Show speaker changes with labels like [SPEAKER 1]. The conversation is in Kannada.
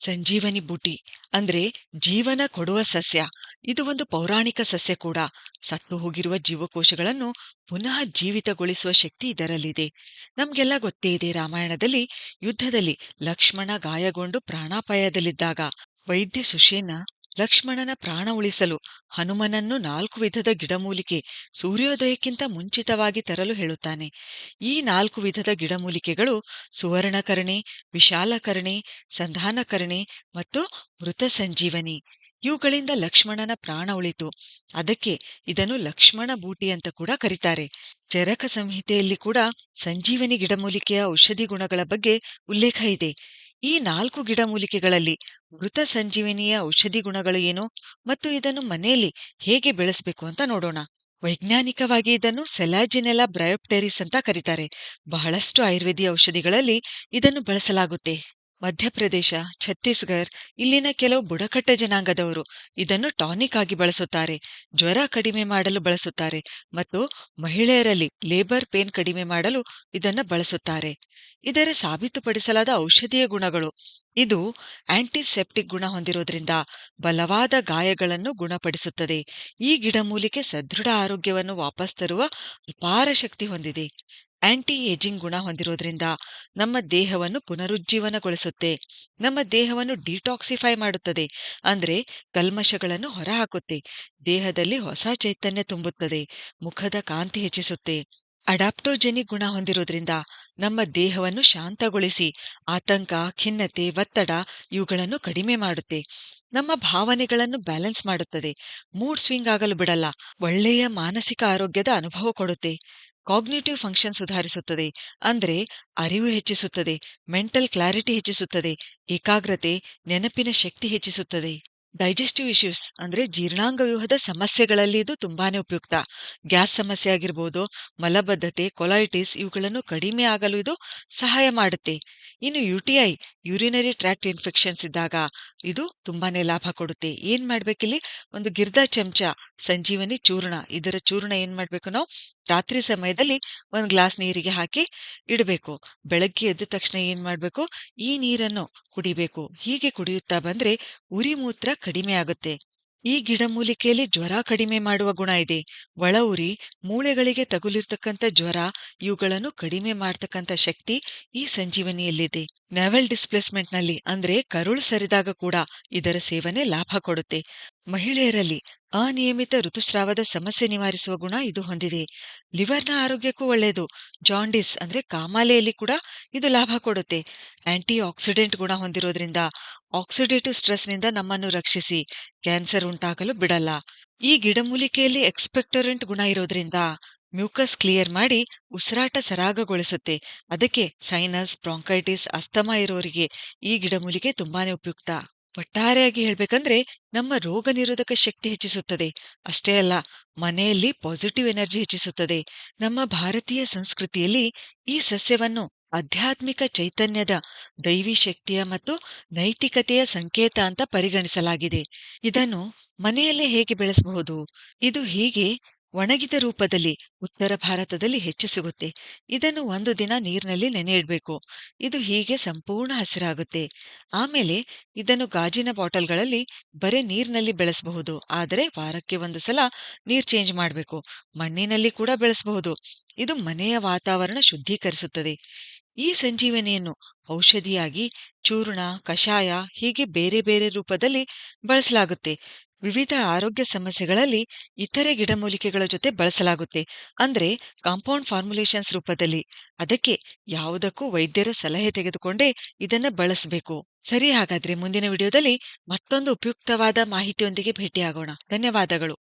[SPEAKER 1] ಸಂಜೀವನಿ ಬುಟಿ ಅಂದ್ರೆ ಜೀವನ ಕೊಡುವ ಸಸ್ಯ. ಇದು ಒಂದು ಪೌರಾಣಿಕ ಸಸ್ಯ ಕೂಡ. ಸತ್ತು ಹೋಗಿರುವ ಜೀವಕೋಶಗಳನ್ನು ಪುನಃ ಜೀವಿತಗೊಳಿಸುವ ಶಕ್ತಿ ಇದರಲ್ಲಿದೆ. ನಮ್ಗೆಲ್ಲ ಗೊತ್ತೇ ಇದೆ, ರಾಮಾಯಣದಲ್ಲಿ ಯುದ್ಧದಲ್ಲಿ ಲಕ್ಷ್ಮಣ ಗಾಯಗೊಂಡು ಪ್ರಾಣಾಪಾಯದಲ್ಲಿದ್ದಾಗ ವೈದ್ಯ ಸುಷೇನ ಲಕ್ಷ್ಮಣನ ಪ್ರಾಣ ಉಳಿಸಲು ಹನುಮನನ್ನು 4 ವಿಧದ ಗಿಡಮೂಲಿಕೆ ಸೂರ್ಯೋದಯಕ್ಕಿಂತ ಮುಂಚಿತವಾಗಿ ತರಲು ಹೇಳುತ್ತಾನೆ. ಈ 4 ವಿಧದ ಗಿಡಮೂಲಿಕೆಗಳು ಸುವರ್ಣಕರ್ಣಿ, ವಿಶಾಲಕರ್ಣಿ, ಸಂಧಾನಕರ್ಣಿ ಮತ್ತು ಮೃತ ಸಂಜೀವನಿ. ಇವುಗಳಿಂದ ಲಕ್ಷ್ಮಣನ ಪ್ರಾಣ ಉಳಿತು. ಅದಕ್ಕೆ ಇದನ್ನು ಲಕ್ಷ್ಮಣ ಬೂಟಿ ಅಂತ ಕೂಡ ಕರೀತಾರೆ. ಚರಕ ಸಂಹಿತೆಯಲ್ಲಿ ಕೂಡ ಸಂಜೀವನಿ ಗಿಡಮೂಲಿಕೆಯ ಔಷಧಿ ಗುಣಗಳ ಬಗ್ಗೆ ಉಲ್ಲೇಖ ಇದೆ. ಈ 4 ಗಿಡಮೂಲಿಕೆಗಳಲ್ಲಿ ಮೃತ ಸಂಜೀವನಿಯ ಔಷಧಿ ಗುಣಗಳು ಏನು ಮತ್ತು ಇದನ್ನು ಮನೆಯಲ್ಲಿ ಹೇಗೆ ಬೆಳೆಸಬೇಕು ಅಂತ ನೋಡೋಣ. ವೈಜ್ಞಾನಿಕವಾಗಿ ಇದನ್ನು ಸೆಲಾಜಿನೆಲ್ಲಾ ಬ್ರಯೋಪ್ಟೆರಿಸ್ ಅಂತ ಕರೀತಾರೆ. ಬಹಳಷ್ಟು ಆಯುರ್ವೇದಿ ಔಷಧಿಗಳಲ್ಲಿ ಇದನ್ನು ಬಳಸಲಾಗುತ್ತೆ. ಮಧ್ಯಪ್ರದೇಶ, ಛತ್ತೀಸ್ಗಢ್ ಇಲ್ಲಿನ ಕೆಲವು ಬುಡಕಟ್ಟ ಜನಾಂಗದವರು ಇದನ್ನು ಟಾನಿಕ್ ಆಗಿ ಬಳಸುತ್ತಾರೆ. ಜ್ವರ ಕಡಿಮೆ ಮಾಡಲು ಬಳಸುತ್ತಾರೆ ಮತ್ತು ಮಹಿಳೆಯರಲ್ಲಿ ಲೇಬರ್ ಪೇನ್ ಕಡಿಮೆ ಮಾಡಲು ಇದನ್ನು ಬಳಸುತ್ತಾರೆ. ಇದರ ಸಾಬೀತುಪಡಿಸಲಾದ ಔಷಧೀಯ ಗುಣಗಳು: ಇದು ಆಂಟಿಸೆಪ್ಟಿಕ್ ಗುಣ ಹೊಂದಿರೋದ್ರಿಂದ ಬಲವಾದ ಗಾಯಗಳನ್ನು ಗುಣಪಡಿಸುತ್ತದೆ. ಈ ಗಿಡಮೂಲಿಕೆ ಸದೃಢ ಆರೋಗ್ಯವನ್ನು ವಾಪಸ್ ತರುವ ಅಪಾರ ಶಕ್ತಿ ಹೊಂದಿದೆ. ಆಂಟಿ ಏಜಿಂಗ್ ಗುಣ ಹೊಂದಿರೋದ್ರಿಂದ ನಮ್ಮ ದೇಹವನ್ನು ಪುನರುಜ್ಜೀವನಗೊಳಿಸುತ್ತೆ. ನಮ್ಮ ದೇಹವನ್ನು ಡಿಟಾಕ್ಸಿಫೈ ಮಾಡುತ್ತದೆ, ಅಂದ್ರೆ ಕಲ್ಮಶಗಳನ್ನು ಹೊರಹಾಕುತ್ತೆ. ದೇಹದಲ್ಲಿ ಹೊಸ ಚೈತನ್ಯ ತುಂಬುತ್ತದೆ. ಮುಖದ ಕಾಂತಿ ಹೆಚ್ಚಿಸುತ್ತೆ. ಅಡಾಪ್ಟೋಜೆನಿಕ್ ಗುಣ ಹೊಂದಿರೋದ್ರಿಂದ ನಮ್ಮ ದೇಹವನ್ನು ಶಾಂತಗೊಳಿಸಿ ಆತಂಕ, ಖಿನ್ನತೆ, ಒತ್ತಡ ಇವುಗಳನ್ನು ಕಡಿಮೆ ಮಾಡುತ್ತೆ. ನಮ್ಮ ಭಾವನೆಗಳನ್ನು ಬ್ಯಾಲೆನ್ಸ್ ಮಾಡುತ್ತದೆ. ಮೂಡ್ ಸ್ವಿಂಗ್ ಆಗಲು ಬಿಡಲ್ಲ. ಒಳ್ಳೆಯ ಮಾನಸಿಕ ಆರೋಗ್ಯದ ಅನುಭವ ಕೊಡುತ್ತೆ. ಕಾಗ್ನಿಟಿವ್ ಫಂಕ್ಷನ್ ಸುಧಾರಿಸುತ್ತದೆ, ಅಂದ್ರೆ ಅರಿವು ಹೆಚ್ಚಿಸುತ್ತದೆ. ಮೆಂಟಲ್ ಕ್ಲಾರಿಟಿ ಹೆಚ್ಚಿಸುತ್ತದೆ. ಏಕಾಗ್ರತೆ, ನೆನಪಿನ ಶಕ್ತಿ ಹೆಚ್ಚಿಸುತ್ತದೆ. ಡೈಜೆಸ್ಟಿವ್ ಇಶ್ಯೂಸ್ ಅಂದ್ರೆ ಜೀರ್ಣಾಂಗ ವ್ಯೂಹದ ಸಮಸ್ಯೆಗಳಲ್ಲಿ ಇದು ತುಂಬಾನೇ ಉಪಯುಕ್ತ. ಗ್ಯಾಸ್ ಸಮಸ್ಯೆ ಆಗಿರ್ಬೋದು, ಮಲಬದ್ಧತೆ, ಕೊಲೈಟಿಸ್ ಇವುಗಳನ್ನು ಕಡಿಮೆ ಆಗಲು ಇದು ಸಹಾಯ ಮಾಡುತ್ತೆ. ಇನ್ನು ಯುಟಿಐ, ಯೂರಿನರಿ ಟ್ರ್ಯಾಕ್ಟ್ ಇನ್ಫೆಕ್ಷನ್ಸ್ ಇದ್ದಾಗ ಇದು ತುಂಬಾನೇ ಲಾಭ ಕೊಡುತ್ತೆ. ಏನ್ ಮಾಡ್ಬೇಕಿಲ್ಲಿ, ಒಂದು ಗಿರ್ದ ಚಮಚ ಸಂಜೀವನಿ ಚೂರ್ಣ, ಇದರ ಚೂರ್ಣ ಏನ್ ಮಾಡ್ಬೇಕು, ನಾವು ರಾತ್ರಿ ಸಮಯದಲ್ಲಿ 1 ಗ್ಲಾಸ್ ನೀರಿಗೆ ಹಾಕಿ ಇಡಬೇಕು. ಬೆಳಗ್ಗೆ ಎದ್ದ ತಕ್ಷಣ ಏನ್ ಮಾಡ್ಬೇಕು, ಈ ನೀರನ್ನು ಕುಡಿಬೇಕು. ಹೀಗೆ ಕುಡಿಯುತ್ತಾ ಬಂದ್ರೆ ಉರಿ ಮೂತ್ರ ಕಡಿಮೆ ಆಗುತ್ತೆ. ಈ ಗಿಡಮೂಲಿಕೆಯಲ್ಲಿ ಜ್ವರ ಕಡಿಮೆ ಮಾಡುವ ಗುಣ ಇದೆ. ಒಳ ಉರಿ, ಮೂಳೆಗಳಿಗೆ ತಗುಲಿರ್ತಕ್ಕಂಥ ಜ್ವರ ಇವುಗಳನ್ನು ಕಡಿಮೆ ಮಾಡ್ತಕ್ಕಂಥ ಶಕ್ತಿ ಈ ಸಂಜೀವನಿಯಲ್ಲಿದೆ. ನೆವಲ್ ಡಿಸ್ಪ್ಲೇಸ್ಮೆಂಟ್ ನಲ್ಲಿ ಅಂದ್ರೆ ಕರುಳು ಸರಿದಾಗ ಕೂಡ ಇದರ ಸೇವನೆ ಲಾಭ ಕೊಡುತ್ತೆ. ಮಹಿಳೆಯರಲ್ಲಿ ಅನಿಯಮಿತ ಋತುಸ್ರಾವದ ಸಮಸ್ಯೆ ನಿವಾರಿಸುವ ಗುಣ ಇದು ಹೊಂದಿದೆ. ಲಿವರ್ನ ಆರೋಗ್ಯಕ್ಕೂ ಒಳ್ಳೆಯದು. ಜಾಂಡಿಸ್ ಅಂದ್ರೆ ಕಾಮಾಲೆಯಲ್ಲಿ ಕೂಡ ಇದು ಲಾಭ ಕೊಡುತ್ತೆ. ಆಂಟಿ ಆಕ್ಸಿಡೆಂಟ್ ಗುಣ ಹೊಂದಿರೋದ್ರಿಂದ ಆಕ್ಸಿಡೇಟಿವ್ ಸ್ಟ್ರೆಸ್ನಿಂದ ನಮ್ಮನ್ನು ರಕ್ಷಿಸಿ ಕ್ಯಾನ್ಸರ್ ಉಂಟಾಗಲು ಬಿಡಲ್ಲ. ಈ ಗಿಡಮೂಲಿಕೆಯಲ್ಲಿ ಎಕ್ಸ್ಪೆಕ್ಟರೆಂಟ್ ಗುಣ ಇರೋದ್ರಿಂದ ಮ್ಯೂಕಸ್ ಕ್ಲಿಯರ್ ಮಾಡಿ ಉಸಿರಾಟ ಸರಾಗಗೊಳಿಸುತ್ತೆ. ಅದಕ್ಕೆ ಸೈನಸ್, ಬ್ರಾಂಕೈಟಿಸ್, ಅಸ್ತಮಾ ಇರೋರಿಗೆ ಈ ಗಿಡಮೂಲಿಕೆ ತುಂಬಾನೇ ಉಪಯುಕ್ತ. ಒಟ್ಟಾರೆಯಾಗಿ ಹೇಳ್ಬೇಕಂದ್ರೆ ನಮ್ಮ ರೋಗ ನಿರೋಧಕ ಶಕ್ತಿ ಹೆಚ್ಚಿಸುತ್ತದೆ. ಅಷ್ಟೇ ಅಲ್ಲ, ಮನೆಯಲ್ಲಿ ಪಾಸಿಟಿವ್ ಎನರ್ಜಿ ಹೆಚ್ಚಿಸುತ್ತದೆ. ನಮ್ಮ ಭಾರತೀಯ ಸಂಸ್ಕೃತಿಯಲ್ಲಿ ಈ ಸಸ್ಯವನ್ನು ಆಧ್ಯಾತ್ಮಿಕ ಚೈತನ್ಯದ, ದೈವಿ ಶಕ್ತಿಯ ಮತ್ತು ನೈತಿಕತೆಯ ಸಂಕೇತ ಅಂತ ಪರಿಗಣಿಸಲಾಗಿದೆ. ಇದನ್ನು ಮನೆಯಲ್ಲೇ ಹೇಗೆ ಬೆಳೆಸಬಹುದು? ಇದು ಹೀಗೆ ಒಣಗಿದ ರೂಪದಲ್ಲಿ ಉತ್ತರ ಭಾರತದಲ್ಲಿ ಹೆಚ್ಚು ಸಿಗುತ್ತೆ. ಇದನ್ನು 1 ದಿನ ನೀರಿನಲ್ಲಿ ನೆನೆ ಇಡಬೇಕು. ಇದು ಹೀಗೆ ಸಂಪೂರ್ಣ ಹಸಿರಾಗುತ್ತೆ. ಆಮೇಲೆ ಇದನ್ನು ಗಾಜಿನ ಬಾಟಲ್ಗಳಲ್ಲಿ ಬರೇ ನೀರಿನಲ್ಲಿ ಬೆಳೆಸಬಹುದು. ಆದರೆ ವಾರಕ್ಕೆ 1 ಸಲ ನೀರ್ ಚೇಂಜ್ ಮಾಡಬೇಕು. ಮಣ್ಣಿನಲ್ಲಿ ಕೂಡ ಬೆಳೆಸಬಹುದು. ಇದು ಮನೆಯ ವಾತಾವರಣ ಶುದ್ಧೀಕರಿಸುತ್ತದೆ. ಈ ಸಂಜೀವನಿಯನ್ನು ಔಷಧಿಯಾಗಿ ಚೂರ್ಣ, ಕಷಾಯ ಹೀಗೆ ಬೇರೆ ಬೇರೆ ರೂಪದಲ್ಲಿ ಬಳಸಲಾಗುತ್ತೆ. ವಿವಿಧ ಆರೋಗ್ಯ ಸಮಸ್ಯೆಗಳಲ್ಲಿ ಇತರೆ ಗಿಡಮೂಲಿಕೆಗಳ ಜೊತೆ ಬಳಸಲಾಗುತ್ತೆ, ಅಂದ್ರೆ ಕಾಂಪೌಂಡ್ ಫಾರ್ಮುಲೇಷನ್ಸ್ ರೂಪದಲ್ಲಿ. ಅದಕ್ಕೆ ಯಾವುದಕ್ಕೂ ವೈದ್ಯರ ಸಲಹೆ ತೆಗೆದುಕೊಂಡೇ ಇದನ್ನ ಬಳಸಬೇಕು. ಸರಿ, ಹಾಗಾದ್ರೆ ಮುಂದಿನ ವಿಡಿಯೋದಲ್ಲಿ ಮತ್ತೊಂದು ಉಪಯುಕ್ತವಾದ ಮಾಹಿತಿಯೊಂದಿಗೆ ಭೇಟಿಯಾಗೋಣ. ಧನ್ಯವಾದಗಳು.